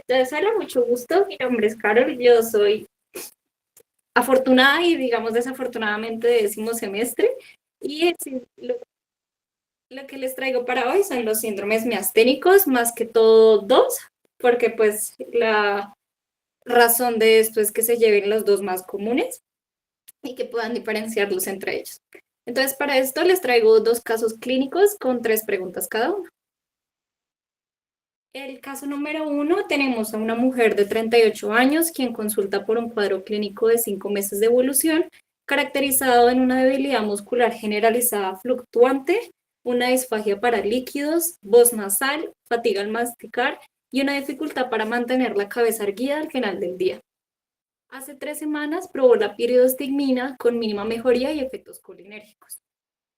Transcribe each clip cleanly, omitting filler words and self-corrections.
Entonces, hola, mucho gusto. Mi nombre es Carol. Yo soy afortunada y, digamos, desafortunadamente de décimo semestre. Y sí, lo que les traigo para hoy son los síndromes miasténicos, más que todo dos, porque pues la razón de esto es que se lleven los dos más comunes y que puedan diferenciarlos entre ellos. Entonces, para esto les traigo dos casos clínicos con tres preguntas cada uno. El caso número uno, tenemos a una mujer de 38 años quien consulta por un cuadro clínico de 5 meses de evolución, caracterizado en una debilidad muscular generalizada fluctuante, una disfagia para líquidos, voz nasal, fatiga al masticar y una dificultad para mantener la cabeza erguida al final del día. Hace 3 semanas probó la piridostigmina con mínima mejoría y efectos colinérgicos.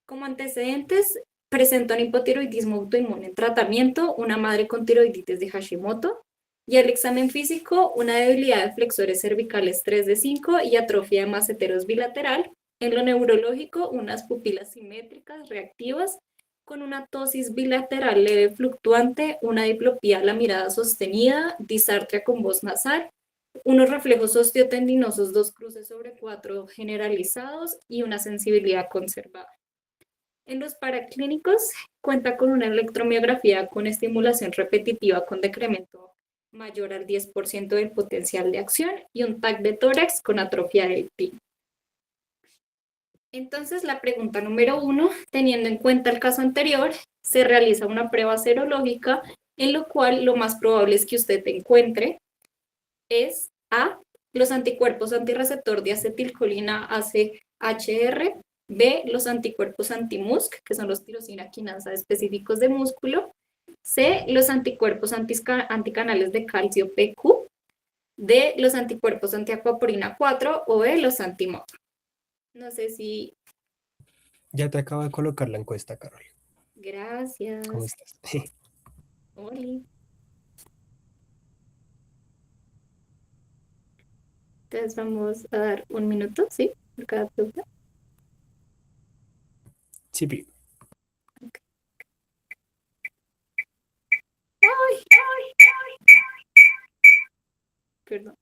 Como antecedentes, presenta un hipotiroidismo autoinmune en tratamiento, una madre con tiroiditis de Hashimoto, y el examen físico, una debilidad de flexores cervicales 3 de 5 y atrofia de maceteros bilateral. En lo neurológico, unas pupilas simétricas reactivas con una tosis bilateral leve fluctuante, una diplopía a la mirada sostenida, disartria con voz nasal, unos reflejos osteotendinosos 2 cruces sobre 4 generalizados y una sensibilidad conservada. En los paraclínicos cuenta con una electromiografía con estimulación repetitiva con decremento mayor al 10% del potencial de acción y un TAC de tórax con atrofia del PI. Entonces, la pregunta número uno, teniendo en cuenta el caso anterior, se realiza una prueba serológica en lo cual lo más probable es que usted encuentre es A, los anticuerpos antirreceptor de acetilcolina AChR, B, los anticuerpos anti-MuSC, que son los tirosina quinasa específicos de músculo, C, los anticuerpos anticanales de calcio PQ, D, los anticuerpos antiacuaporina 4 o E, los antimod. No sé si... Ya te acabo de colocar la encuesta, Carol. ¿Cómo Gracias. estás? Oli. Entonces vamos a dar un minuto, ¿sí? Por cada pregunta. Sí, Pi. Ay, perdón.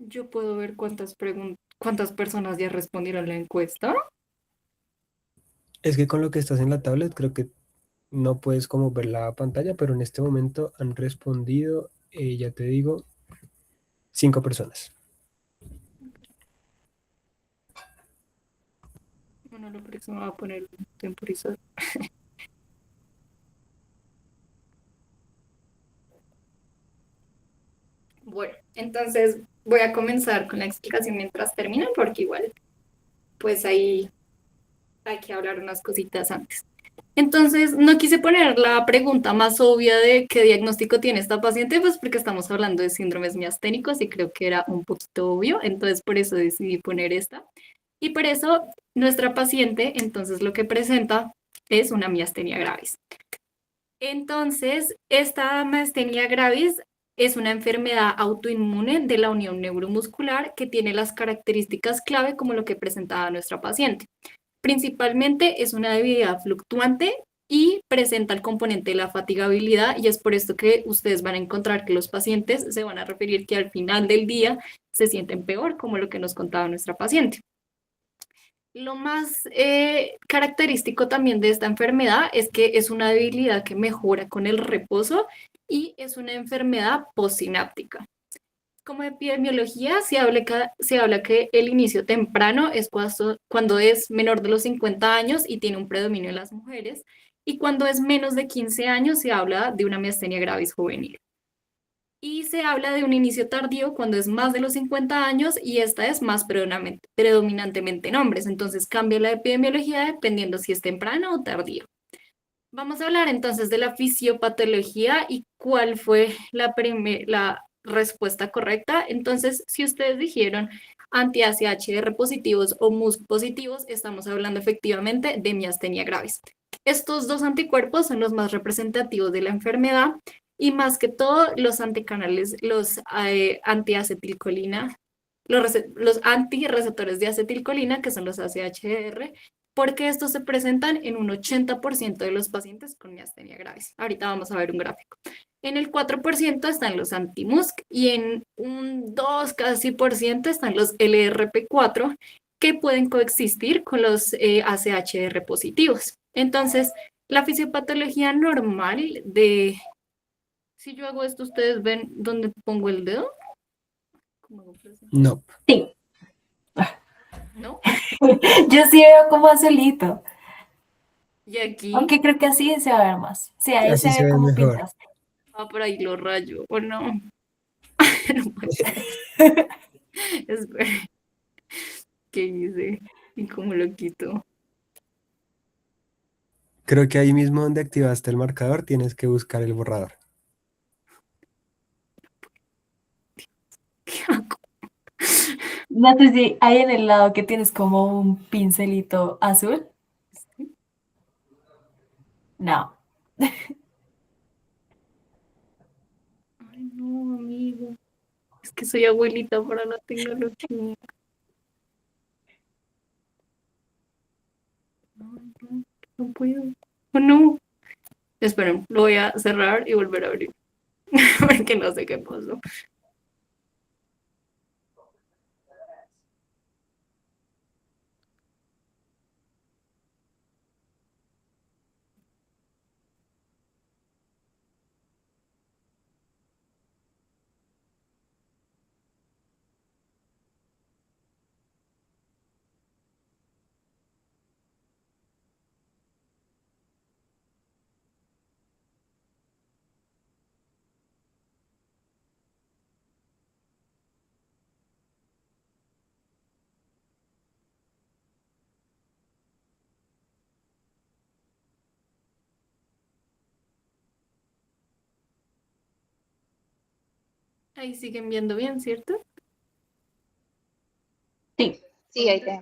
Yo puedo ver cuántas personas ya respondieron la encuesta. Es que con lo que estás en la tablet creo que no puedes como ver la pantalla, pero en este momento han respondido, ya te digo, 5 personas. Bueno, lo próximo va a poner un temporizador. Bueno, entonces voy a comenzar con la explicación mientras termina, porque igual, pues ahí hay que hablar unas cositas antes. Entonces, no quise poner la pregunta más obvia de qué diagnóstico tiene esta paciente, pues porque estamos hablando de síndromes miasténicos y creo que era un poquito obvio, entonces por eso decidí poner esta. Y por eso nuestra paciente, entonces lo que presenta es una miastenia gravis. Entonces, esta miastenia gravis es una enfermedad autoinmune de la unión neuromuscular que tiene las características clave como lo que presentaba nuestra paciente. Principalmente es una debilidad fluctuante y presenta el componente de la fatigabilidad y es por esto que ustedes van a encontrar que los pacientes se van a referir que al final del día se sienten peor, como lo que nos contaba nuestra paciente. Lo más característico también de esta enfermedad es que es una debilidad que mejora con el reposo y es una enfermedad postsináptica. Como epidemiología, se habla que el inicio temprano es cuando es menor de los 50 años y tiene un predominio en las mujeres, y cuando es menos de 15 años se habla de una miastenia gravis juvenil. Y se habla de un inicio tardío cuando es más de los 50 años y esta es más predominantemente en hombres. Entonces cambia la epidemiología dependiendo si es temprano o tardío. Vamos a hablar entonces de la fisiopatología y cuál fue la respuesta correcta. Entonces, si ustedes dijeron anti-AChR positivos o MuSK positivos, estamos hablando efectivamente de miastenia gravis. Estos dos anticuerpos son los más representativos de la enfermedad y más que todo los anticanales, los antiacetilcolina, los antirreceptores de acetilcolina, que son los AChR, porque estos se presentan en un 80% de los pacientes con miastenia gravis. Ahorita vamos a ver un gráfico. En el 4% están los anti-MuSK y en un 2 casi por ciento están los LRP4 que pueden coexistir con los AChR positivos. Entonces, la fisiopatología normal de, si yo hago esto, ¿ustedes ven dónde pongo el dedo? ¿Cómo hago presión? No, Sí, ¿No? yo sí veo como azulito, Y aquí, aunque creo que así se va a ver más. Sí, ahí se así se ve ve como mejor. pintas. por ahí lo rayo, ¿o no? No puede ser. Espera, ¿qué hice? ¿Y cómo lo quito? Creo que ahí mismo donde activaste el marcador tienes que buscar el borrador. ¿Qué hago? No sé si hay en el lado que tienes como un pincelito azul. No. Ay, no, amigo. Es que soy abuelita para la tecnología. No, no, no puedo. Oh, no. Esperen, lo voy a cerrar y volver a abrir. Porque no sé qué pasó. Ahí siguen viendo bien, ¿cierto? Sí. Sí, ahí te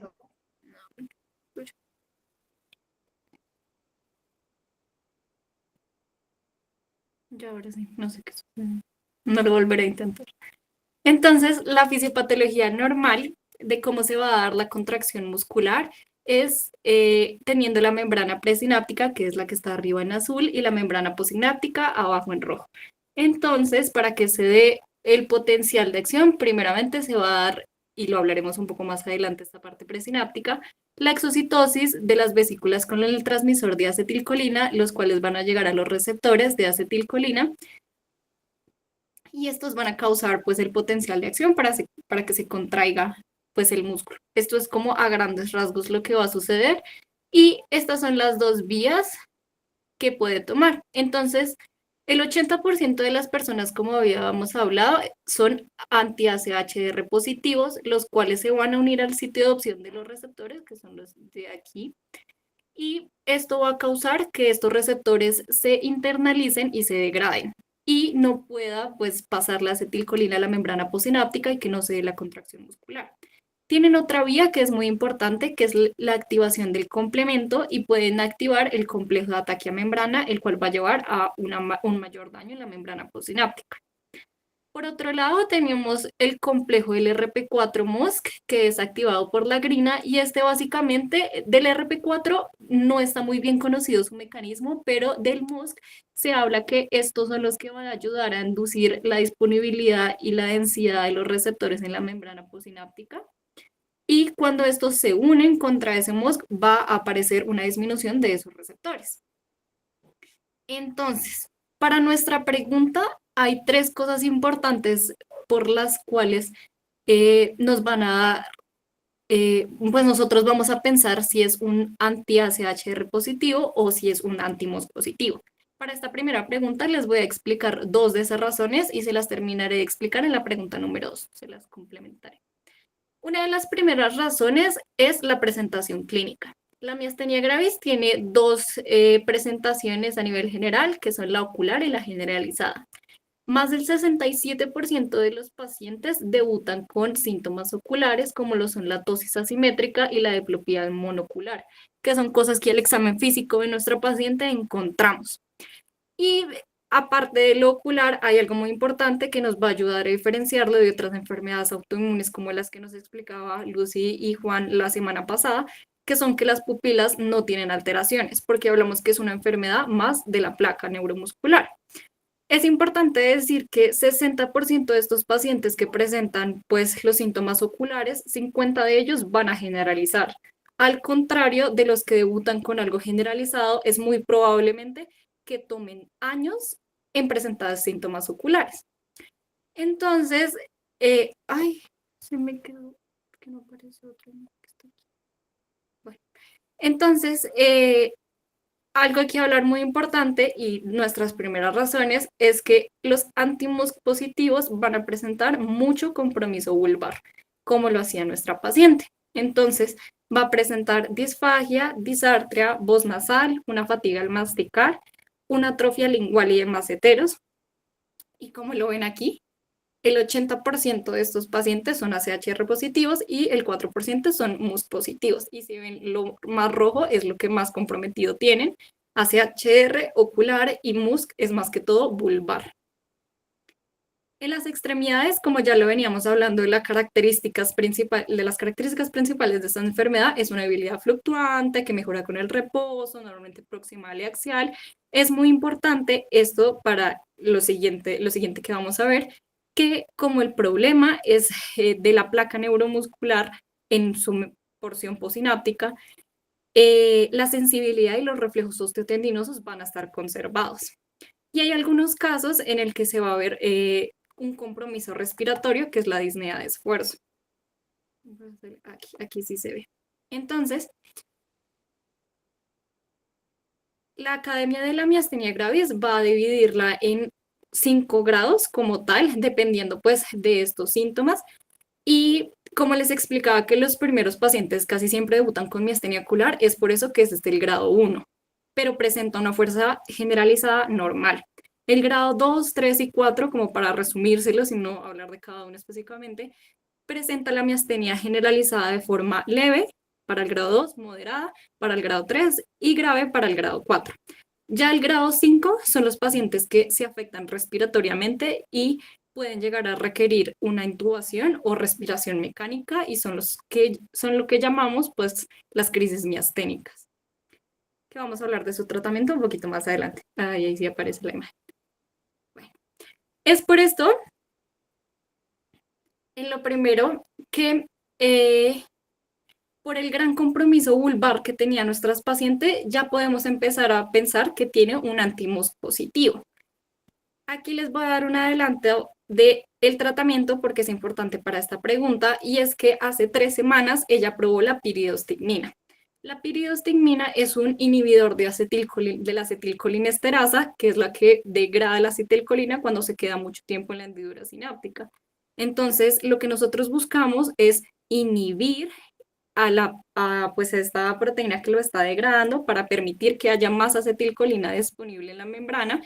Ya ahora sí, no sé qué sucede. No lo volveré a intentar. Entonces, la fisiopatología normal de cómo se va a dar la contracción muscular es teniendo la membrana presináptica, que es la que está arriba en azul, y la membrana posináptica abajo en rojo. Entonces, para que se dé el potencial de acción, primeramente se va a dar, y lo hablaremos un poco más adelante, esta parte presináptica, la exocitosis de las vesículas con el transmisor de acetilcolina, los cuales van a llegar a los receptores de acetilcolina y estos van a causar pues el potencial de acción para que se contraiga pues el músculo. Esto es como a grandes rasgos lo que va a suceder y estas son las dos vías que puede tomar. Entonces, el 80% de las personas, como habíamos hablado, son anti-AChR positivos, los cuales se van a unir al sitio de opción de los receptores, que son los de aquí, y esto va a causar que estos receptores se internalicen y se degraden y no pueda pues pasar la acetilcolina a la membrana posináptica y que no se dé la contracción muscular. Tienen otra vía que es muy importante, que es la activación del complemento y pueden activar el complejo de ataque a membrana, el cual va a llevar a un mayor daño en la membrana posináptica. Por otro lado, tenemos el complejo del RP4 MuSK, que es activado por la grina, y este básicamente del RP4 no está muy bien conocido su mecanismo, pero del MuSK se habla que estos son los que van a ayudar a inducir la disponibilidad y la densidad de los receptores en la membrana posináptica. y cuando estos se unen contra ese MuSK va a aparecer una disminución de esos receptores. Entonces, para nuestra pregunta hay tres cosas importantes por las cuales nos van a dar, pues nosotros vamos a pensar si es un anti-AChR positivo o si es un anti-MuSK positivo. Para esta primera pregunta les voy a explicar dos de esas razones y se las terminaré de explicar en la pregunta número 2, se las complementaré. Una de las primeras razones es la presentación clínica. La miastenia gravis tiene dos presentaciones a nivel general, que son la ocular y la generalizada. Más del 67% de los pacientes debutan con síntomas oculares, como lo son la tosis asimétrica y la diplopía monocular, que son cosas que al examen físico de nuestra paciente encontramos. Y aparte de lo ocular, hay algo muy importante que nos va a ayudar a diferenciarlo de otras enfermedades autoinmunes como las que nos explicaba Lucy y Juan la semana pasada, que son que las pupilas no tienen alteraciones, porque hablamos que es una enfermedad más de la placa neuromuscular. Es importante decir que 60% de estos pacientes que presentan pues, los síntomas oculares, 50 de ellos van a generalizar. Al contrario de los que debutan con algo generalizado, es muy probablemente que tomen años en presentar síntomas oculares. Entonces, se me quedó, que no aparece otro que está aquí. Bueno, entonces, algo que hablar muy importante y nuestras primeras razones es que los anti-MuSK positivos van a presentar mucho compromiso vulvar, como lo hacía nuestra paciente. Entonces, va a presentar disfagia, disartria, voz nasal, una fatiga al masticar, una atrofia lingual y de maceteros. Y como lo ven aquí, el 80% de estos pacientes son AChR positivos y el 4% son MuSK positivos. Y si ven lo más rojo es lo que más comprometido tienen. AChR, ocular y MuSK es más que todo vulvar. En las extremidades, como ya lo veníamos hablando, de las características principales de esta enfermedad es una debilidad fluctuante que mejora con el reposo, normalmente proximal y axial. Es muy importante esto para lo siguiente que vamos a ver, que como el problema es de la placa neuromuscular en su porción posináptica, la sensibilidad y los reflejos osteotendinosos van a estar conservados. Y hay algunos casos en el que se va a ver un compromiso respiratorio, que es la disnea de esfuerzo. Aquí sí se ve. Entonces, la Academia de la Miastenia Gravis va a dividirla en 5 grados como tal, dependiendo pues de estos síntomas. Y como les explicaba que los primeros pacientes casi siempre debutan con miastenia ocular, es por eso que es el grado 1, pero presenta una fuerza generalizada normal. El grado 2, 3 y 4, como para resumírselo, sin no hablar de cada uno específicamente, presenta la miastenia generalizada de forma leve para el grado 2, moderada para el grado 3 y grave para el grado 4. Ya el grado 5 son los pacientes que se afectan respiratoriamente y pueden llegar a requerir una intubación o respiración mecánica y son lo que llamamos pues las crisis miasténicas. Que vamos a hablar de su tratamiento un poquito más adelante. Ahí sí aparece la imagen. Bueno, es por esto, en lo primero, que por el gran compromiso vulvar que tenía nuestras pacientes, ya podemos empezar a pensar que tiene un anti-MuSK positivo. Aquí les voy a dar un adelanto del tratamiento porque es importante para esta pregunta y es que hace 3 semanas ella probó la piridostignina. La piridostignina es un inhibidor de la acetilcolinesterasa, que es la que degrada la acetilcolina cuando se queda mucho tiempo en la hendidura sináptica. Entonces, lo que nosotros buscamos es inhibir pues esta proteína que lo está degradando para permitir que haya más acetilcolina disponible en la membrana,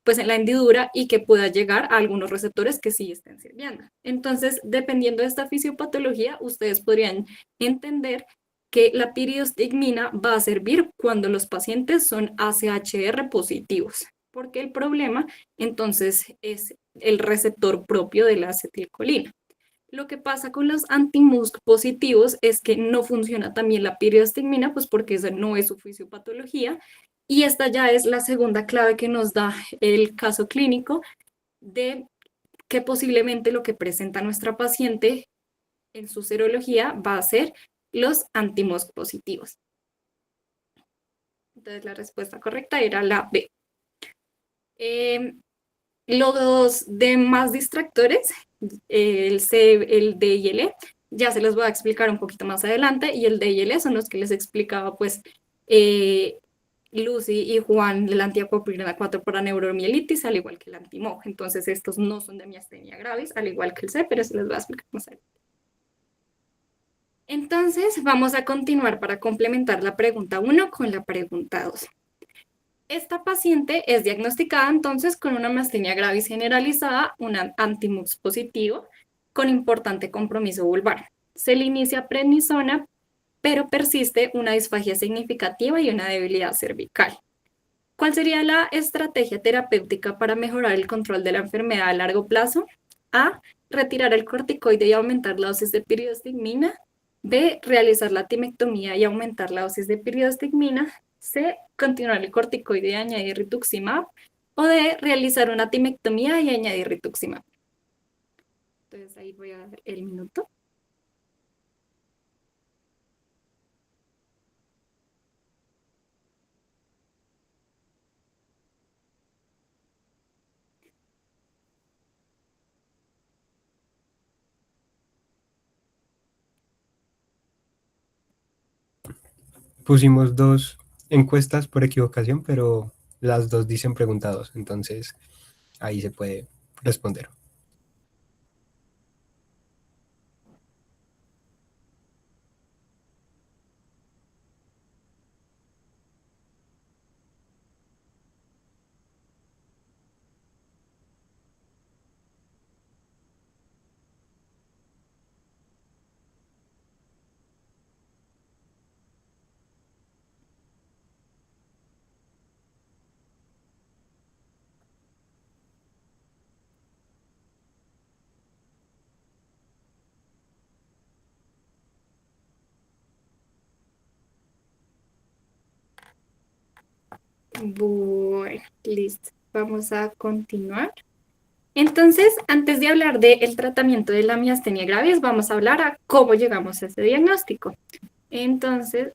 pues en la hendidura y que pueda llegar a algunos receptores que sí estén sirviendo. Entonces, dependiendo de esta fisiopatología, ustedes podrían entender que la piridostignina va a servir cuando los pacientes son AChR positivos, porque el problema entonces es el receptor propio de la acetilcolina. Lo que pasa con los anti-MuSK positivos es que no funciona también la piridostignina, pues porque esa no es su fisiopatología. Y esta ya es la segunda clave que nos da el caso clínico de que posiblemente lo que presenta nuestra paciente en su serología va a ser los anti-MuSK positivos. Entonces la respuesta correcta era la B. Los demás distractores, el C, el D y el E, ya se los voy a explicar un poquito más adelante, y el D y el E son los que les explicaba pues Lucy y Juan, el antiacoprina 4 para neuromielitis, al igual que el antimoj. Entonces estos no son de miastenia gravis, al igual que el C, pero se les voy a explicar más adelante. Entonces vamos a continuar para complementar la pregunta 1 con la pregunta 2. Esta paciente es diagnosticada entonces con una miastenia gravis generalizada, un anti-MuSK positivo, con importante compromiso vulvar. Se le inicia prednisona, pero persiste una disfagia significativa y una debilidad cervical. ¿Cuál sería la estrategia terapéutica para mejorar el control de la enfermedad a largo plazo? A. Retirar el corticoide y aumentar la dosis de piridostigmina. B. Realizar la timectomía y aumentar la dosis de piridostigmina. C. Continuar el corticoide y añadir rituximab. O D. Realizar una timectomía y añadir rituximab. Entonces ahí voy a dar el minuto. Pusimos 2 encuestas por equivocación, pero las 2 dicen preguntados, entonces ahí se puede responder. Bueno, listo. Vamos a continuar. Entonces, antes de hablar del tratamiento de la miastenia gravis, vamos a hablar a cómo llegamos a ese diagnóstico. Entonces,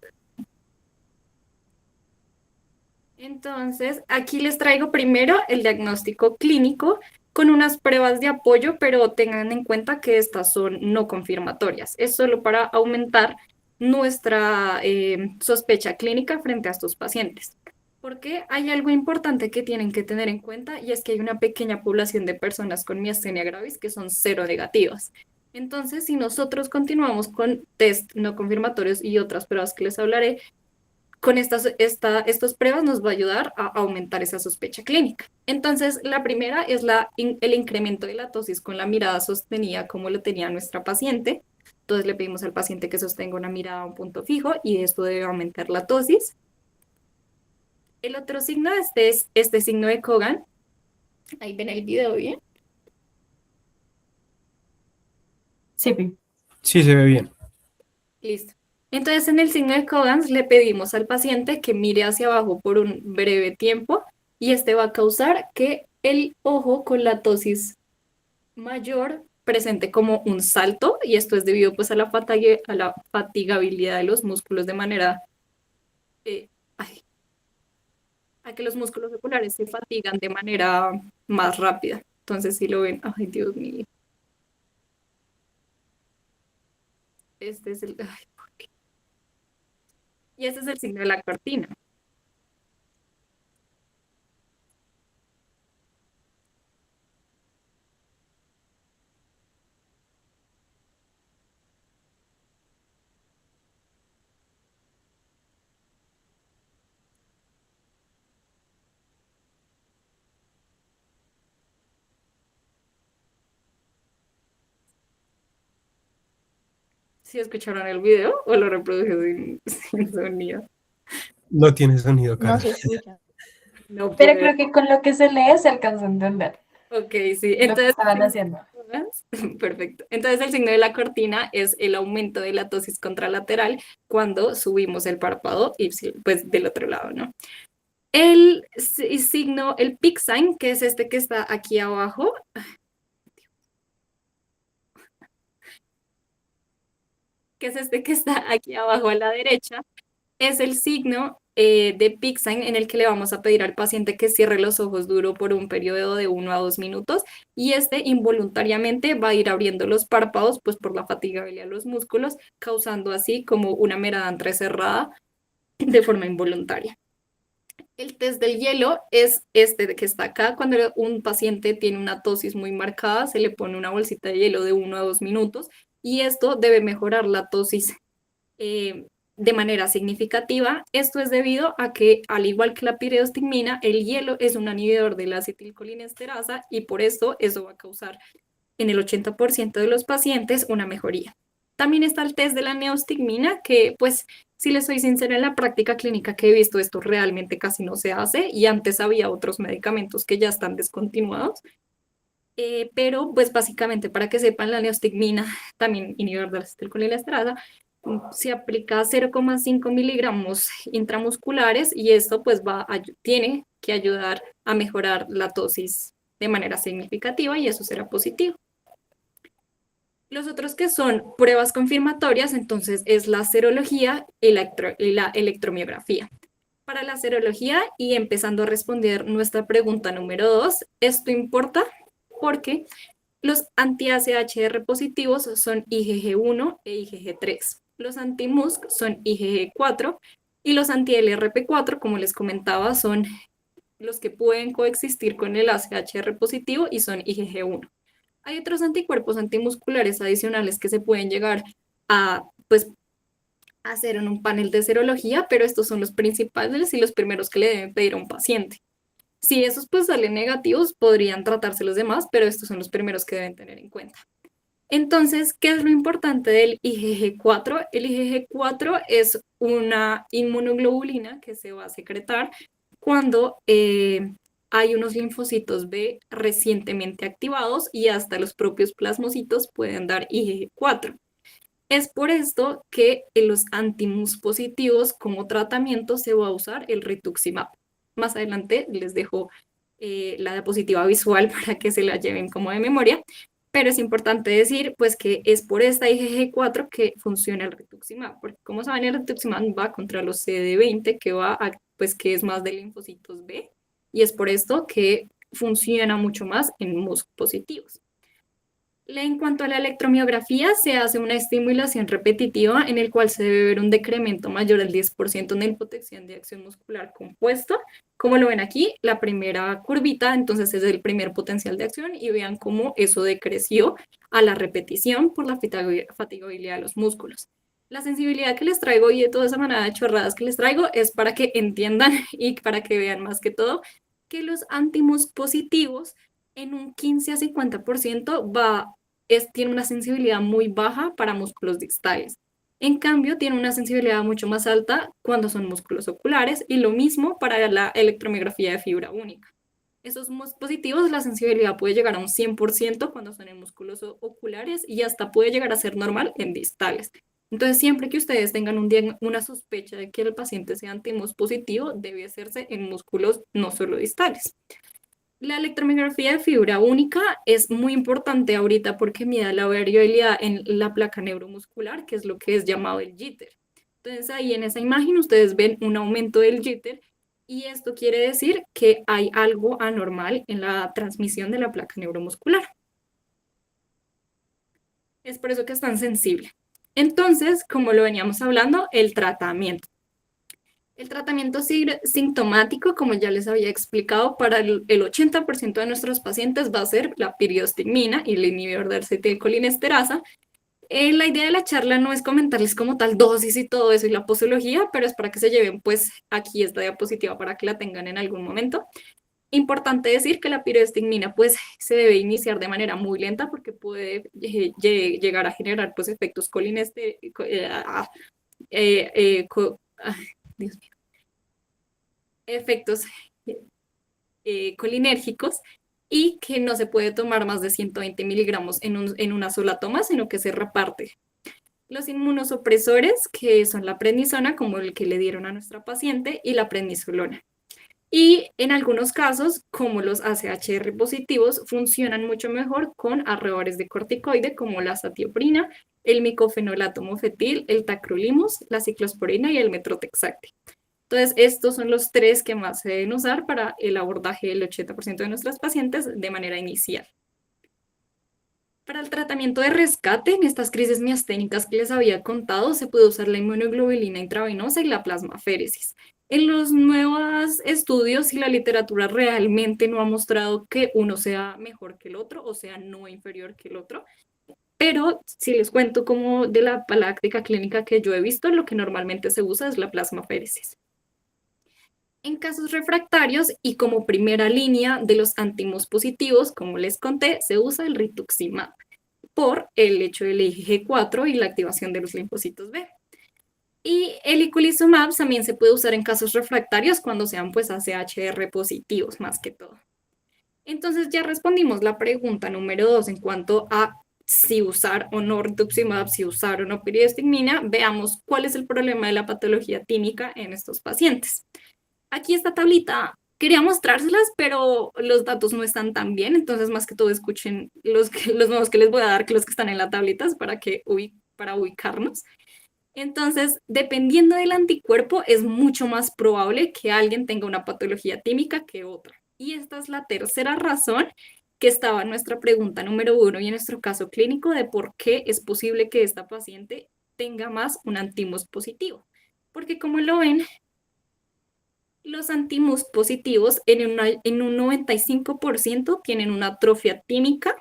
aquí les traigo primero el diagnóstico clínico con unas pruebas de apoyo, pero tengan en cuenta que estas son no confirmatorias. Es solo para aumentar nuestra sospecha clínica frente a estos pacientes. Porque hay algo importante que tienen que tener en cuenta, y es que hay una pequeña población de personas con miastenia gravis que son cero negativas. Entonces, si nosotros continuamos con test no confirmatorios y otras pruebas que les hablaré, con estas pruebas nos va a ayudar a aumentar esa sospecha clínica. Entonces, la primera es el incremento de la tosis con la mirada sostenida como lo tenía nuestra paciente. Entonces, le pedimos al paciente que sostenga una mirada a un punto fijo y esto debe aumentar la tosis. El otro signo es este signo de Kogan. Ahí ven el video bien. Sí, Sí, se ve bien. Listo. Entonces, en el signo de Coggins le pedimos al paciente que mire hacia abajo por un breve tiempo y este va a causar que el ojo con la tosis mayor presente como un salto, y esto es debido pues a la fatigabilidad de los músculos de manera eh, ay, a que los músculos oculares se fatigan de manera más rápida. Entonces, si lo ven, ay Dios mío. Este es el ay, ¿por qué? Y este es el signo de la cortina. ¿Sí escucharon el video o lo reprodujo sin sonido? No tiene sonido, No Carol. se escucha. No pero puedo. creo que con lo que se lee se alcanza a entender Ok, sí. lo que Entonces, estaban haciendo. perfecto. Entonces, el signo de la cortina es el aumento de la tosis contralateral cuando subimos el párpado y pues del otro lado, ¿no? El signo, el peak sign, que es este que está aquí abajo, que es este que está aquí abajo a la derecha, es el signo de Peak-Sign en el que le vamos a pedir al paciente que cierre los ojos duro por un periodo de 1 a 2 minutos y este involuntariamente va a ir abriendo los párpados pues por la fatigabilidad de los músculos, causando así como una mirada entrecerrada de forma involuntaria. El test del hielo es este que está acá. Cuando un paciente tiene una tosis muy marcada, se le pone una bolsita de hielo de 1 a 2 minutos y esto debe mejorar la tosis de manera significativa. Esto es debido a que, al igual que la pireostigmina, el hielo es un inhibidor de la acetilcolinesterasa y por esto eso va a causar en el 80% de los pacientes una mejoría. También está el test de la neostigmina, que pues si les soy sincera, en la práctica clínica que he visto esto realmente casi no se hace y antes había otros medicamentos que ya están descontinuados. Pero pues básicamente para que sepan, la neostigmina, también inhibidor de la acetilcolinesterasa, se aplica 0,5 miligramos intramusculares y esto pues tiene que ayudar a mejorar la tosis de manera significativa y eso será positivo. Los otros que son pruebas confirmatorias, entonces es la serología y la electromiografía. Para la serología y empezando a responder nuestra pregunta número 2, esto importa porque los anti-AChR positivos son IgG1 e IgG3. Los anti-MuSK son IgG4 y los anti-LRP4, como les comentaba, son los que pueden coexistir con el AChR positivo y son IgG1. Hay otros anticuerpos antimusculares adicionales que se pueden llegar a pues, hacer en un panel de serología, pero estos son los principales y los primeros que le deben pedir a un paciente. Si esos pues salen negativos, podrían tratarse los demás, pero estos son los primeros que deben tener en cuenta. Entonces, ¿qué es lo importante del IgG4? El IgG4 es una inmunoglobulina que se va a secretar cuando hay unos linfocitos B recientemente activados y hasta los propios plasmocitos pueden dar IgG4. Es por esto que en los anti-MuSK positivos como tratamiento se va a usar el rituximab. Más adelante les dejo la diapositiva visual para que se la lleven como de memoria, pero es importante decir pues que es por esta IgG4 que funciona el rituximab, porque como saben el rituximab va contra los CD20 que es más de linfocitos B y es por esto que funciona mucho más en MuSK positivos. En cuanto a la electromiografía, se hace una estimulación repetitiva en el cual se debe ver un decremento mayor al 10% en el potencial de acción muscular compuesto. Como lo ven aquí, la primera curvita, entonces es el primer potencial de acción y vean cómo eso decreció a la repetición por la fatigabilidad de los músculos. La sensibilidad que les traigo y de toda esa manada de chorradas que les traigo es para que entiendan y para que vean más que todo que los anti-MuSK positivos en un 15 a 50% tiene una sensibilidad muy baja para músculos distales. En cambio, tiene una sensibilidad mucho más alta cuando son músculos oculares y lo mismo para la electromiografía de fibra única. Esos MuSK positivos, la sensibilidad puede llegar a un 100% cuando son en músculos oculares y hasta puede llegar a ser normal en distales. Entonces, siempre que ustedes tengan una sospecha de que el paciente sea anti-MuSK positivo, debe hacerse en músculos no solo distales. La electromiografía de fibra única es muy importante ahorita porque mide la variabilidad en la placa neuromuscular, que es lo que es llamado el jitter. Entonces ahí en esa imagen ustedes ven un aumento del jitter y esto quiere decir que hay algo anormal en la transmisión de la placa neuromuscular. Es por eso que es tan sensible. Entonces, como lo veníamos hablando, el tratamiento. El tratamiento sintomático, como ya les había explicado, para el 80% de nuestros pacientes va a ser la pireostigmina y el inhibidor de acetilcolinesterasa. La idea de la charla no es comentarles como tal dosis y todo eso y la posología, pero es para que se lleven pues aquí esta diapositiva para que la tengan en algún momento. Importante decir que la pireostigmina pues se debe iniciar de manera muy lenta porque puede llegar a generar pues efectos Dios mío, efectos colinérgicos y que no se puede tomar más de 120 miligramos en una sola toma, sino que se reparte. Los inmunosupresores, que son la prednisona, como el que le dieron a nuestra paciente, y la prednisolona. Y en algunos casos, como los AChR positivos, funcionan mucho mejor con arredores de corticoide como la azatioprina, el micofenolato mofetil, el tacrolimus, la ciclosporina y el metrotexate. Entonces, estos son los tres que más se deben usar para el abordaje del 80% de nuestras pacientes de manera inicial. Para el tratamiento de rescate en estas crisis miasténicas que les había contado, se puede usar la inmunoglobulina intravenosa y la plasmaféresis. En los nuevos estudios y la literatura realmente no ha mostrado que uno sea mejor que el otro, o sea, no inferior que el otro. Pero si les cuento como de la práctica clínica que yo he visto, lo que normalmente se usa es la plasmaféresis. En casos refractarios y como primera línea de los antimos positivos, como les conté, se usa el rituximab por el hecho del IgG4 y la activación de los linfocitos B. Y el iculizumab también se puede usar en casos refractarios cuando sean pues AChR positivos más que todo. Entonces ya respondimos la pregunta número 2 en cuanto a si usar o no rituximab, si usar o no piridostigmina. Veamos cuál es el problema de la patología tímica en estos pacientes. Aquí esta tablita quería mostrárselas, pero los datos no están tan bien, entonces más que todo escuchen los nuevos que les voy a dar que los que están en la tablita para ubicarnos. Entonces, dependiendo del anticuerpo, es mucho más probable que alguien tenga una patología tímica que otra. Y esta es la tercera razón que estaba en nuestra pregunta número 1 y en nuestro caso clínico de por qué es posible que esta paciente tenga más un antimus positivo. Porque como lo ven, los antimus positivos en un 95% tienen una atrofia tímica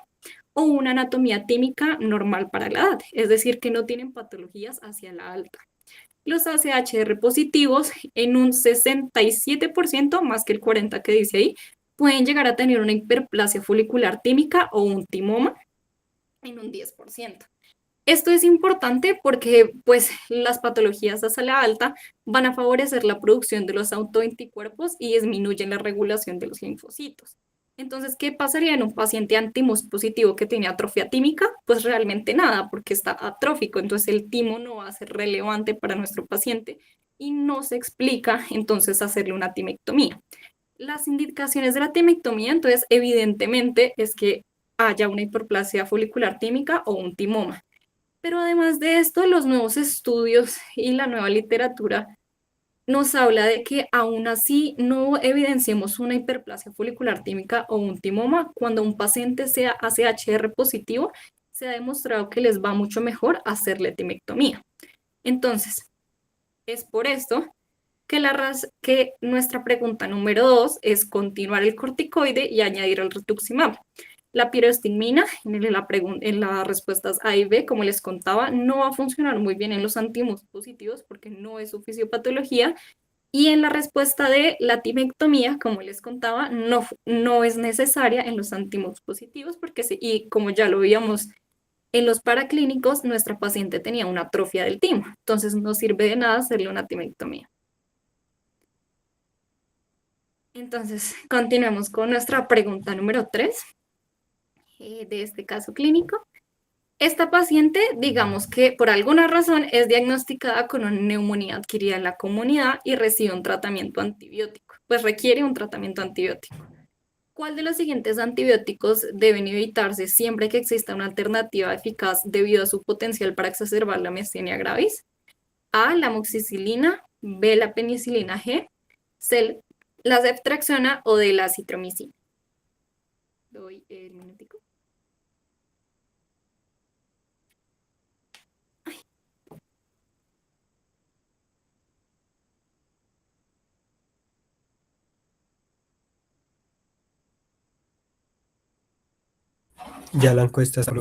o una anatomía tímica normal para la edad, es decir, que no tienen patologías hacia la alta. Los AChR positivos en un 67%, más que el 40% que dice ahí, pueden llegar a tener una hiperplasia folicular tímica o un timoma en un 10%. Esto es importante porque pues, las patologías hacia la alta van a favorecer la producción de los autoanticuerpos y disminuyen la regulación de los linfocitos. Entonces, ¿qué pasaría en un paciente antimus positivo que tiene atrofia tímica? Pues realmente nada, porque está atrófico, entonces el timo no va a ser relevante para nuestro paciente y no se explica entonces hacerle una timectomía. Las indicaciones de la timectomía, entonces, evidentemente es que haya una hiperplasia folicular tímica o un timoma. Pero además de esto, los nuevos estudios y la nueva literatura nos habla de que aún así no evidenciemos una hiperplasia folicular tímica o un timoma. Cuando un paciente sea AChR positivo, se ha demostrado que les va mucho mejor hacerle timectomía. Entonces, es por esto que nuestra pregunta número 2 es continuar el corticoide y añadir el rituximab. La pirostigmina, en las respuestas A y B, como les contaba, no va a funcionar muy bien en los antimus positivos porque no es su fisiopatología. Y en la respuesta de la timectomía, como les contaba, no es necesaria en los antimus positivos porque y como ya lo veíamos en los paraclínicos, nuestra paciente tenía una atrofia del timo. Entonces no sirve de nada hacerle una timectomía. Entonces, continuemos con nuestra pregunta número 3 de este caso clínico. Esta paciente, digamos que por alguna razón es diagnosticada con una neumonía adquirida en la comunidad y recibe un tratamiento antibiótico, pues requiere un tratamiento antibiótico. ¿Cuál de los siguientes antibióticos deben evitarse siempre que exista una alternativa eficaz debido a su potencial para exacerbar la miastenia gravis? A, la amoxicilina, B, la penicilina G, C, la ceftriaxona o D, la citromicina. Doy el minutico. Ya la encuesta está.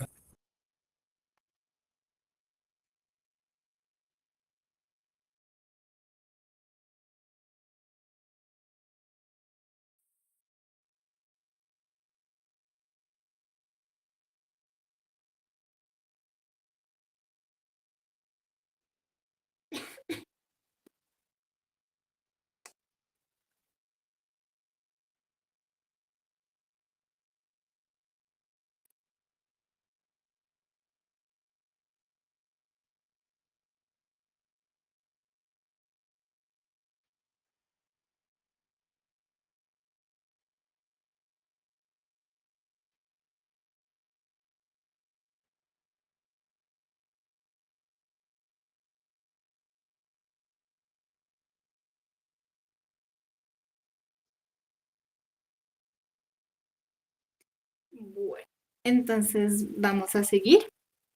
Bueno, entonces vamos a seguir.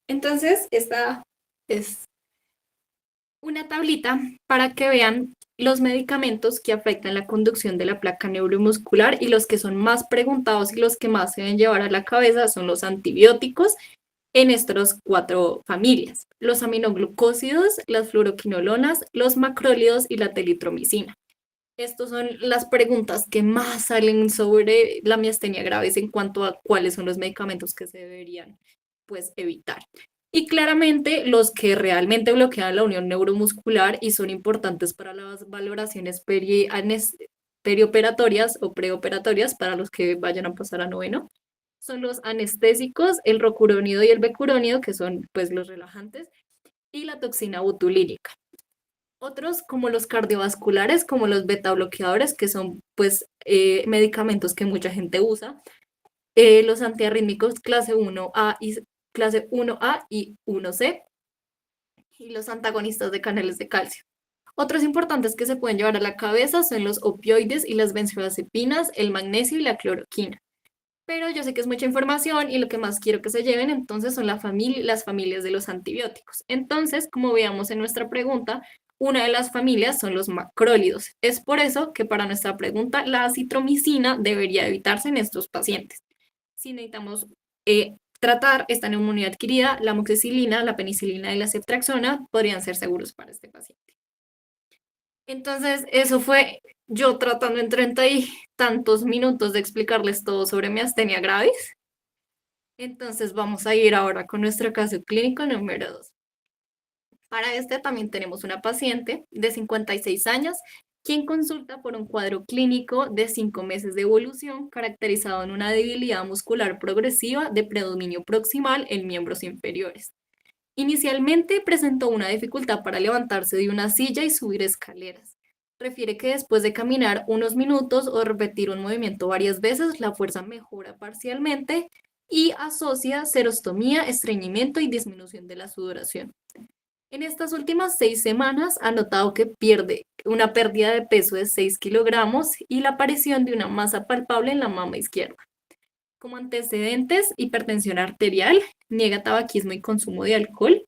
Entonces, esta es una tablita para que vean los medicamentos que afectan la conducción de la placa neuromuscular y los que son más preguntados y los que más se deben llevar a la cabeza son los antibióticos en estas cuatro familias: los aminoglucósidos, las fluoroquinolonas, los macrólidos y la telitromicina. Estas son las preguntas que más salen sobre la miastenia gravis en cuanto a cuáles son los medicamentos que se deberían, pues, evitar. Y claramente los que realmente bloquean la unión neuromuscular y son importantes para las valoraciones perioperatorias o preoperatorias para los que vayan a pasar a noveno son los anestésicos, el rocurónido y el becurónido, que son, pues, los relajantes, y la toxina botulínica. Otros, como los cardiovasculares, como los beta bloqueadores, que son, pues, medicamentos que mucha gente usa. Los antiarrítmicos clase 1A y 1C, y los antagonistas de canales de calcio. Otros importantes que se pueden llevar a la cabeza son los opioides y las benzodiazepinas, el magnesio y la cloroquina. Pero yo sé que es mucha información y lo que más quiero que se lleven entonces son las familias de los antibióticos. Entonces, como veamos en nuestra pregunta, una de las familias son los macrólidos. Es por eso que para nuestra pregunta la acitromicina debería evitarse en estos pacientes. Si necesitamos tratar esta neumonía adquirida, la amoxicilina, la penicilina y la ceftriaxona podrían ser seguros para este paciente. Entonces, eso fue yo tratando en 30 y tantos minutos de explicarles todo sobre miastenia gravis. Entonces, vamos a ir ahora con nuestro caso clínico número 2. Para este también tenemos una paciente de 56 años, quien consulta por un cuadro clínico de 5 meses de evolución, caracterizado en una debilidad muscular progresiva de predominio proximal en miembros inferiores. Inicialmente presentó una dificultad para levantarse de una silla y subir escaleras. Refiere que después de caminar unos minutos o repetir un movimiento varias veces, la fuerza mejora parcialmente y asocia serostomía, estreñimiento y disminución de la sudoración. En estas últimas 6 semanas ha notado que pierde una pérdida de peso de 6 kilogramos y la aparición de una masa palpable en la mama izquierda. Como antecedentes, hipertensión arterial, niega tabaquismo y consumo de alcohol.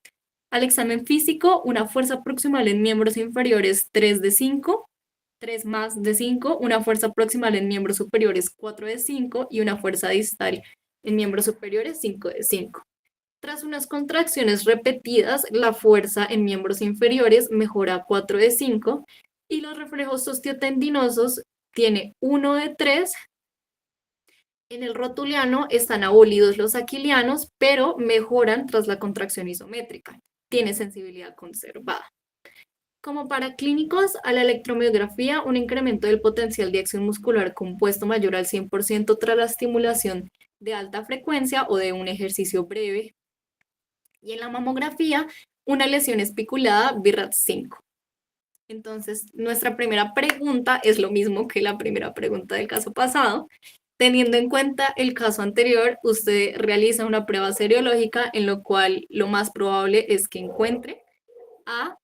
Al examen físico, una fuerza proximal en miembros inferiores 3 de 5, 3 más de 5, una fuerza proximal en miembros superiores 4 de 5 y una fuerza distal en miembros superiores 5 de 5. Tras unas contracciones repetidas, la fuerza en miembros inferiores mejora a 4 de 5 y los reflejos osteotendinosos tiene 1 de 3. En el rotuliano están abolidos los aquilianos, pero mejoran tras la contracción isométrica. Tiene sensibilidad conservada. Como para clínicos, a la electromiografía, un incremento del potencial de acción muscular compuesto mayor al 100% tras la estimulación de alta frecuencia o de un ejercicio breve. Y en la mamografía, una lesión espiculada BIRAT5. Entonces, nuestra primera pregunta es lo mismo que la primera pregunta del caso pasado. Teniendo en cuenta el caso anterior, usted realiza una prueba serológica en lo cual lo más probable es que encuentre A,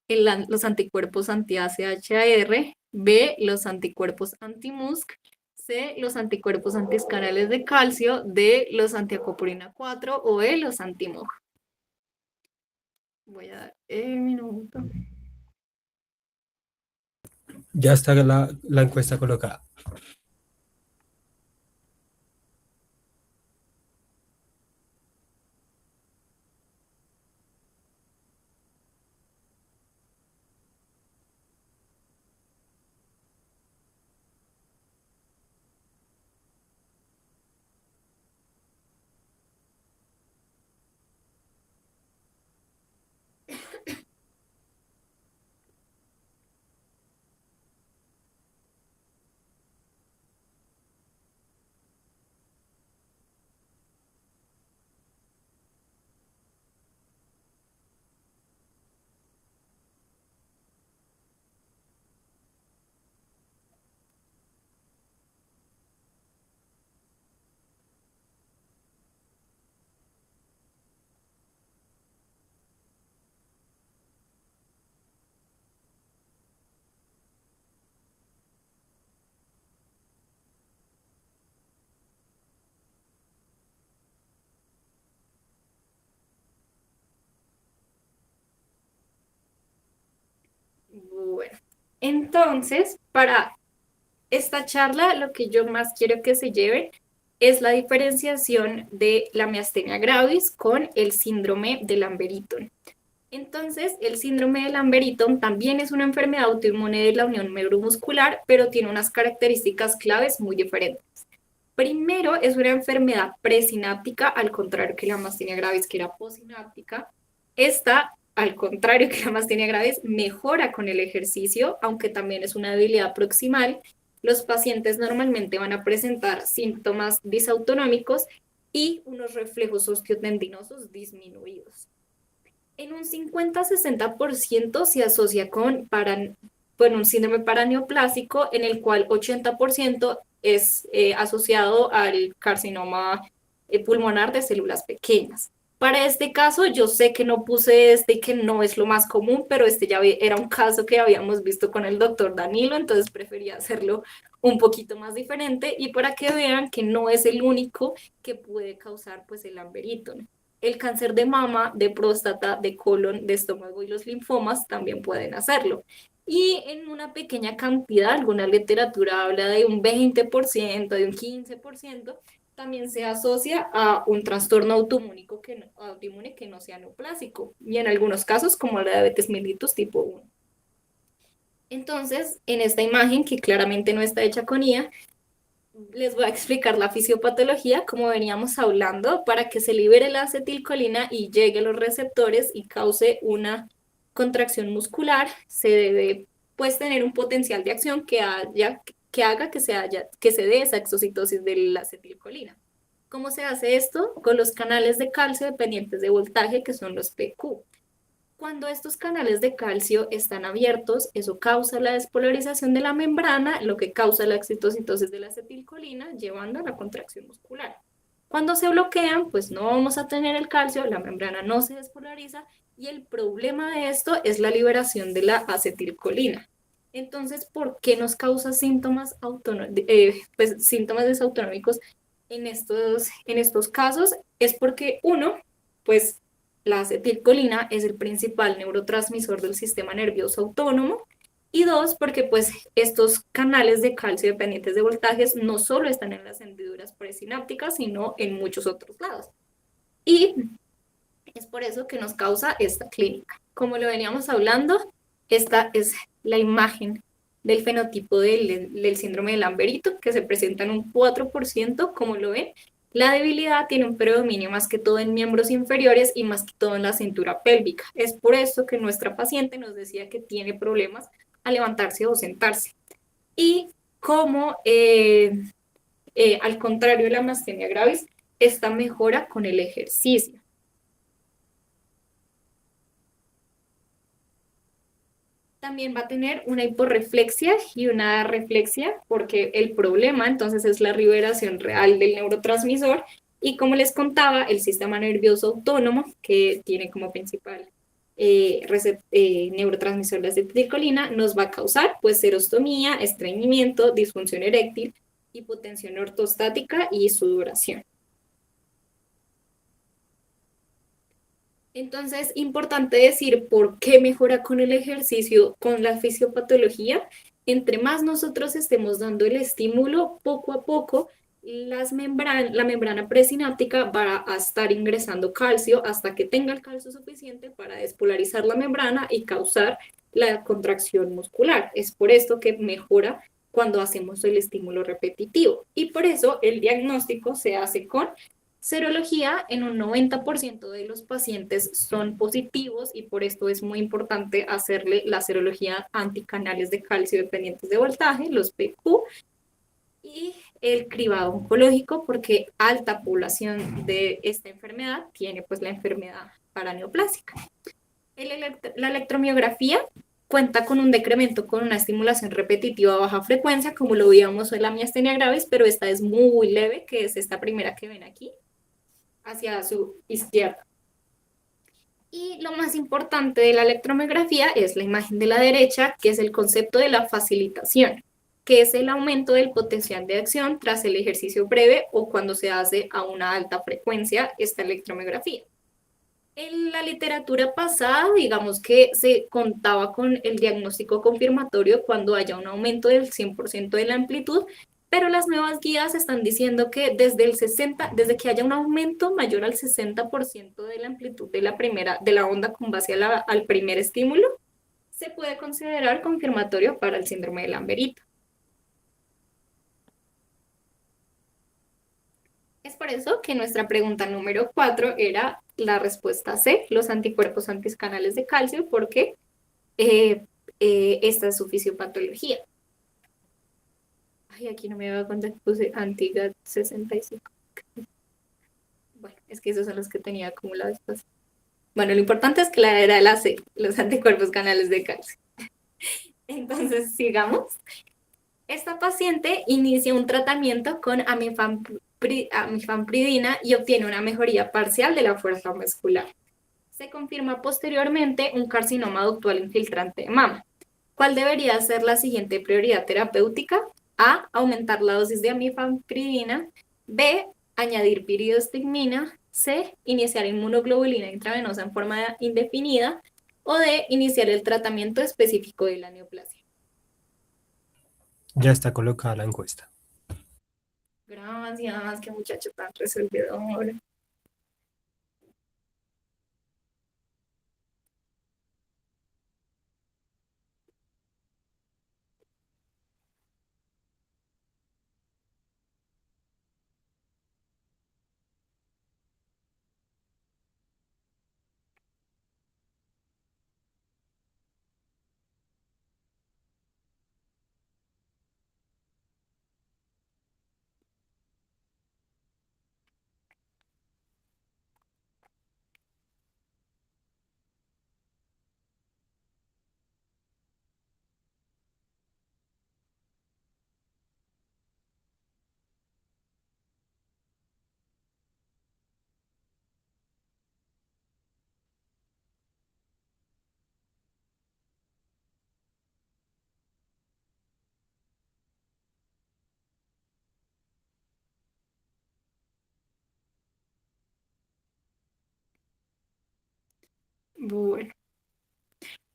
los anticuerpos anti-AChR, B, los anticuerpos anti-MuSK, C, los anticuerpos antiescanales de calcio, D, los antiacoporina 4 o E, los anti-MOG. Voy a dar un minuto. Ya está la encuesta colocada. Entonces, para esta charla, lo que yo más quiero que se lleve es la diferenciación de la miastenia gravis con el síndrome de Lamberton. Entonces, el síndrome de Lamberton también es una enfermedad autoinmune de la unión neuromuscular, pero tiene unas características claves muy diferentes. Primero, es una enfermedad presináptica, al contrario que la miastenia gravis, que era posináptica. Esta, al contrario que la miastenia gravis, mejora con el ejercicio, aunque también es una debilidad proximal. Los pacientes normalmente van a presentar síntomas disautonómicos y unos reflejos osteotendinosos disminuidos. En un 50-60% se asocia con un síndrome paraneoplásico, en el cual 80% es asociado al carcinoma pulmonar de células pequeñas. Para este caso, yo sé que no puse este y que no es lo más común, pero este ya era un caso que habíamos visto con el doctor Danilo, entonces prefería hacerlo un poquito más diferente y para que vean que no es el único que puede causar pues el Lamberton. El cáncer de mama, de próstata, de colon, de estómago y los linfomas también pueden hacerlo. Y en una pequeña cantidad, alguna literatura habla de un 20%, de un 15%, también se asocia a un trastorno autoinmune que no sea neoplásico, y en algunos casos como la diabetes mellitus tipo 1. Entonces, en esta imagen, que claramente no está hecha con IA, les voy a explicar la fisiopatología, como veníamos hablando, para que se libere la acetilcolina y llegue a los receptores y cause una contracción muscular. Se debe pues tener un potencial de acción que haga que se dé esa exocitosis de la acetilcolina. ¿Cómo se hace esto? Con los canales de calcio dependientes de voltaje, que son los PQ. Cuando estos canales de calcio están abiertos, eso causa la despolarización de la membrana, lo que causa la exocitosis de la acetilcolina, llevando a la contracción muscular. Cuando se bloquean, pues no vamos a tener el calcio, la membrana no se despolariza, y el problema de esto es la liberación de la acetilcolina. Entonces, ¿por qué nos causa síntomas desautonómicos en estos casos? Es porque uno, pues la acetilcolina es el principal neurotransmisor del sistema nervioso autónomo, y dos, porque pues estos canales de calcio dependientes de voltajes no solo están en las hendiduras presinápticas, sino en muchos otros lados. Y es por eso que nos causa esta clínica. Como lo veníamos hablando, esta es la imagen del fenotipo del síndrome de Lamberton, que se presenta en un 4%, como lo ven. La debilidad tiene un predominio más que todo en miembros inferiores y más que todo en la cintura pélvica. Es por eso que nuestra paciente nos decía que tiene problemas al levantarse o sentarse. Y como al contrario de la miastenia gravis, esta mejora con el ejercicio. También va a tener una hiporreflexia y una reflexia, porque el problema entonces es la liberación real del neurotransmisor, y como les contaba, el sistema nervioso autónomo, que tiene como principal neurotransmisor la acetilcolina, nos va a causar pues serostomía, estreñimiento, disfunción eréctil, hipotensión ortostática y sudoración. Entonces, importante decir por qué mejora con el ejercicio, con la fisiopatología. Entre más nosotros estemos dando el estímulo, poco a poco la membrana presináptica va a estar ingresando calcio hasta que tenga el calcio suficiente para despolarizar la membrana y causar la contracción muscular. Es por esto que mejora cuando hacemos el estímulo repetitivo. Y por eso el diagnóstico se hace con serología. En un 90% de los pacientes son positivos, y por esto es muy importante hacerle la serología anticanales de calcio dependientes de voltaje, los PQ, y el cribado oncológico, porque alta población de esta enfermedad tiene pues la enfermedad paraneoplásica. La electromiografía cuenta con un decremento con una estimulación repetitiva a baja frecuencia, como lo veíamos en la miastenia gravis, pero esta es muy leve, que es esta primera que ven aquí, hacia su izquierda. Y lo más importante de la electromiografía es la imagen de la derecha, que es el concepto de la facilitación, que es el aumento del potencial de acción tras el ejercicio breve o cuando se hace a una alta frecuencia esta electromiografía. En la literatura pasada, digamos que se contaba con el diagnóstico confirmatorio cuando haya un aumento del 100% de la amplitud, pero las nuevas guías están diciendo que desde que haya un aumento mayor al 60% de la amplitud de de la onda con base a al primer estímulo, se puede considerar confirmatorio para el síndrome de Lamberito. Es por eso que nuestra pregunta número 4 era la respuesta C, los anticuerpos anticanales de calcio, porque eh, esta es su fisiopatología. Ay, aquí no me daba cuenta que puse antigat 65. Bueno, es que esos son los que tenía acumulados. Bueno, lo importante es que la era la C, los anticuerpos canales de calcio. Entonces, sigamos. Esta paciente inicia un tratamiento con amifampridina y obtiene una mejoría parcial de la fuerza muscular. Se confirma posteriormente un carcinoma ductal infiltrante de mama. ¿Cuál debería ser la siguiente prioridad terapéutica? A. Aumentar la dosis de amifampridina. B. Añadir piridostigmina. C. Iniciar inmunoglobulina intravenosa en forma indefinida. O D. Iniciar el tratamiento específico de la neoplasia. Ya está colocada la encuesta. Gracias, qué muchacho tan resolvedor. Bueno,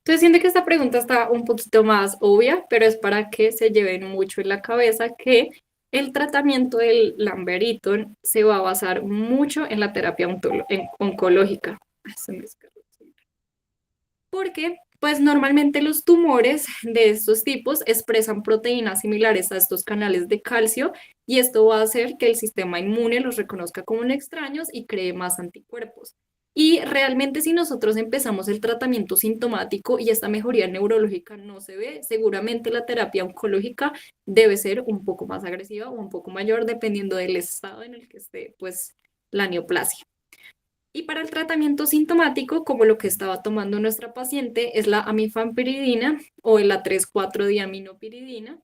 entonces siento que esta pregunta está un poquito más obvia, pero es para que se lleven mucho en la cabeza que el tratamiento del Lamberito se va a basar mucho en la terapia oncológica. Ay, se me escapó. Porque, pues normalmente los tumores de estos tipos expresan proteínas similares a estos canales de calcio y esto va a hacer que el sistema inmune los reconozca como extraños y cree más anticuerpos. Y realmente si nosotros empezamos el tratamiento sintomático y esta mejoría neurológica no se ve, seguramente la terapia oncológica debe ser un poco más agresiva o un poco mayor dependiendo del estado en el que esté, pues, la neoplasia. Y para el tratamiento sintomático, como lo que estaba tomando nuestra paciente, es la amifampridina o la 3,4-diaminopiridina,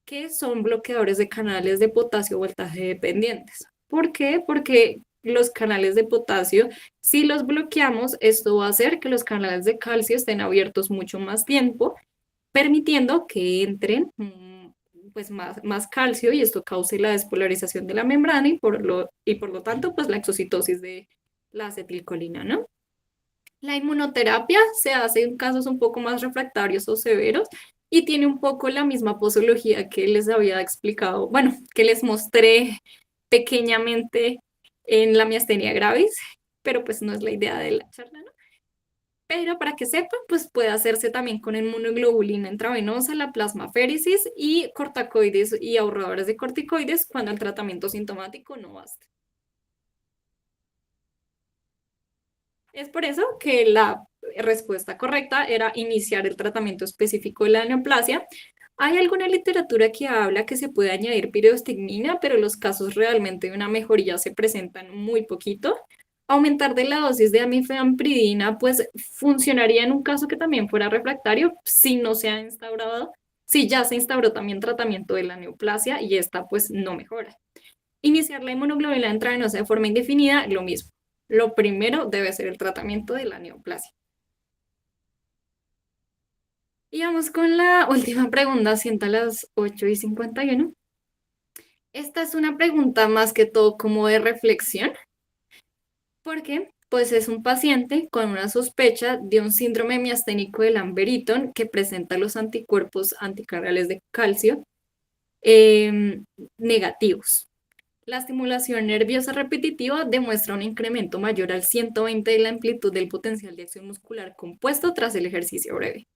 que son bloqueadores de canales de potasio voltaje dependientes. ¿Por qué? Porque los canales de potasio, si los bloqueamos, esto va a hacer que los canales de calcio estén abiertos mucho más tiempo, permitiendo que entren pues más calcio y esto cause la despolarización de la membrana y por lo tanto pues la exocitosis de la acetilcolina, ¿no? La inmunoterapia se hace en casos un poco más refractarios o severos y tiene un poco la misma posología que les había explicado, bueno, que les mostré pequeñamente en la miastenia gravis, pero pues no es la idea de la charla, ¿no? Pero para que sepan, pues puede hacerse también con inmunoglobulina intravenosa, la plasmaféresis y corticoides y ahorradores de corticoides cuando el tratamiento sintomático no basta. Es por eso que la respuesta correcta era iniciar el tratamiento específico de la neoplasia. Hay alguna literatura que habla que se puede añadir piridostigmina, pero los casos realmente de una mejoría se presentan muy poquito. Aumentar de la dosis de amifampridina, pues funcionaría en un caso que también fuera refractario si no se ha instaurado, si ya se instauró también tratamiento de la neoplasia y esta pues no mejora. Iniciar la inmunoglobulina intravenosa de forma indefinida, lo mismo. Lo primero debe ser el tratamiento de la neoplasia. Y vamos con la última pregunta, sienta las 8:51. Esta es una pregunta más que todo como de reflexión, porque Pues es un paciente con una sospecha de un síndrome miasténico de Lamberton que presenta los anticuerpos anticardiales de calcio em, negativos. La estimulación nerviosa repetitiva demuestra un incremento mayor al 120 de la amplitud del potencial de acción muscular compuesto tras el ejercicio breve.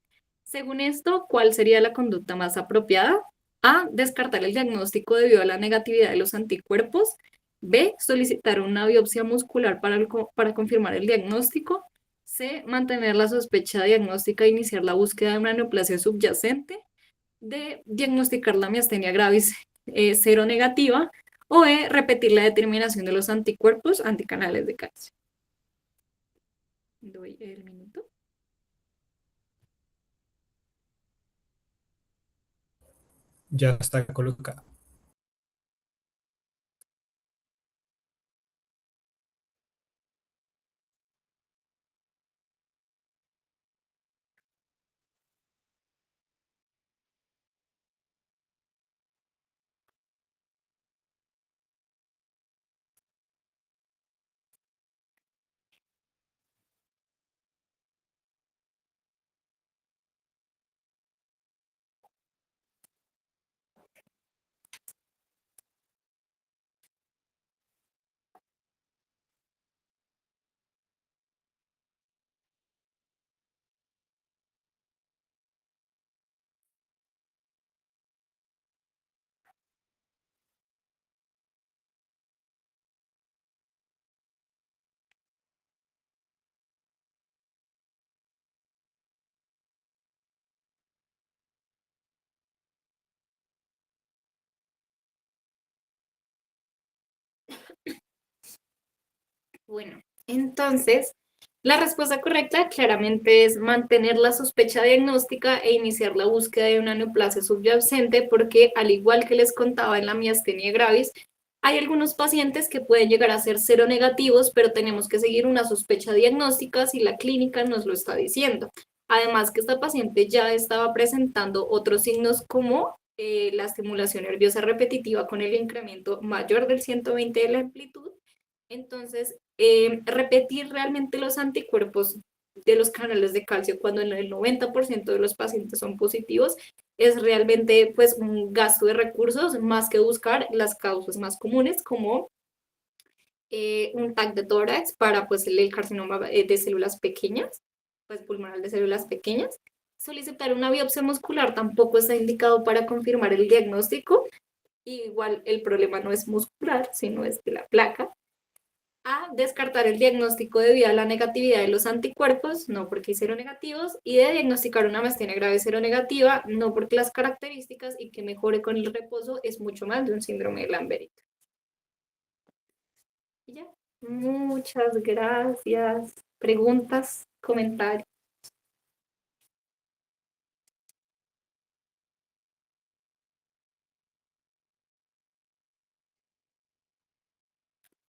Según esto, ¿cuál sería la conducta más apropiada? A. Descartar el diagnóstico debido a la negatividad de los anticuerpos. B. Solicitar una biopsia muscular para confirmar el diagnóstico. C. Mantener la sospecha diagnóstica e iniciar la búsqueda de una neoplasia subyacente. D. Diagnosticar la miastenia gravis cero negativa. O E. Repetir la determinación de los anticuerpos anticanales de calcio. Doy el minuto. Ya está colocado. Bueno, entonces, la respuesta correcta claramente es mantener la sospecha diagnóstica e iniciar la búsqueda de una neoplasia subyacente, porque al igual que les contaba en la miastenia gravis, hay algunos pacientes que pueden llegar a ser cero negativos, pero tenemos que seguir una sospecha diagnóstica si la clínica nos lo está diciendo. Además que esta paciente ya estaba presentando otros signos como la estimulación nerviosa repetitiva con el incremento mayor del 120 de la amplitud. Entonces, repetir realmente los anticuerpos de los canales de calcio cuando en el 90% de los pacientes son positivos es realmente pues un gasto de recursos más que buscar las causas más comunes como un TAC de tórax para pues el carcinoma de células pequeñas, pues pulmonar de células pequeñas. Solicitar una biopsia muscular tampoco está indicado para confirmar el diagnóstico. Igual el problema no es muscular, sino es de la placa. A. Descartar el diagnóstico debido a la negatividad de los anticuerpos, no porque hay seronegativos, y de diagnosticar una miastenia grave seronegativa, no porque las características y que mejore con el reposo es mucho más de un síndrome de Lambert. Y ya. Muchas gracias. Preguntas, comentarios.